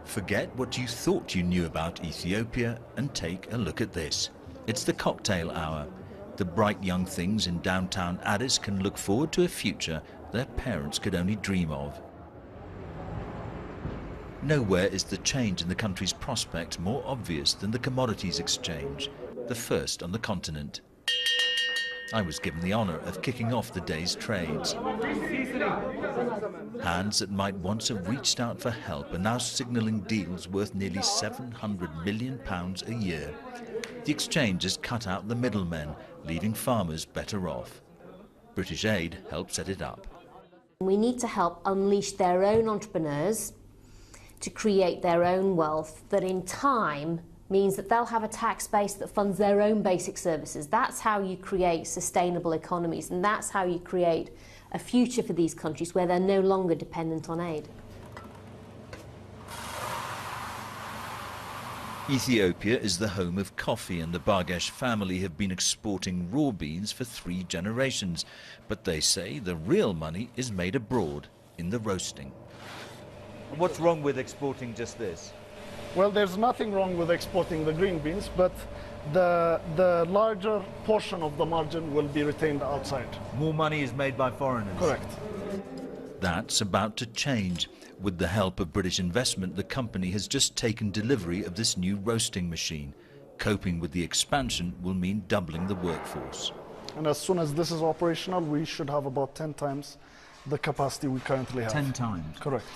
Forget what you thought you knew about Ethiopia and take a look at this. It's the cocktail hour. The bright young things in downtown Addis can look forward to a future their parents could only dream of. Nowhere is the change in the country's prospect more obvious than the commodities exchange, the first on the continent. I was given the honour of kicking off the day's trades. Hands that might once have reached out for help are now signalling deals worth nearly £700 million a year. The exchange has cut out the middlemen, leaving farmers better off. British aid helped set it up. We need to help unleash their own entrepreneurs to create their own wealth that in time means that they'll have a tax base that funds their own basic services. That's how you create sustainable economies, and that's how you create a future for these countries where they're no longer dependent on aid. Ethiopia is the home of coffee, and the Bargesh family have been exporting raw beans for 3 generations. But they say the real money is made abroad, in the roasting. What's wrong with exporting just this? Well, there's nothing wrong with exporting the green beans, but the larger portion of the margin will be retained outside. More money is made by foreigners? Correct. That's about to change. With the help of British investment, the company has just taken delivery of this new roasting machine. Coping with the expansion will mean doubling the workforce. And as soon as this is operational, we should have about 10 times the capacity we currently have. 10 times? Correct.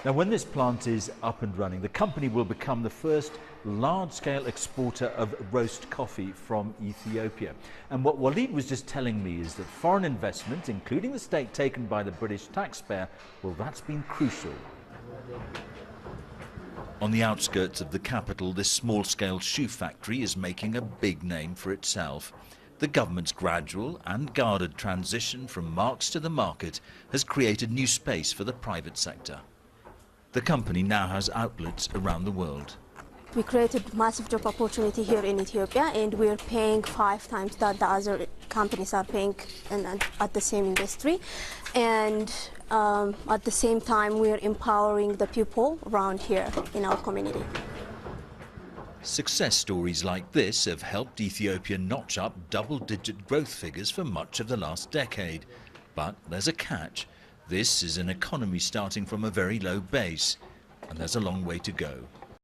Now, when this plant is up and running, the company will become the first large-scale exporter of roast coffee from Ethiopia. And what Walid was just telling me is that foreign investment, including the stake taken by the British taxpayer, well, that's been crucial. On the outskirts of the capital, this small-scale shoe factory is making a big name for itself. The government's gradual and guarded transition from marks to the market has created new space for the private sector. The company now has outlets around the world. We created massive job opportunity here in Ethiopia, and we're paying 5 times that the other companies are paying at the same industry. And at the same time, we're empowering the people around here in our community. Success stories like this have helped Ethiopia notch up double-digit growth figures for much of the last decade. But there's a catch. This is an economy starting from a very low base, and there's a long way to go.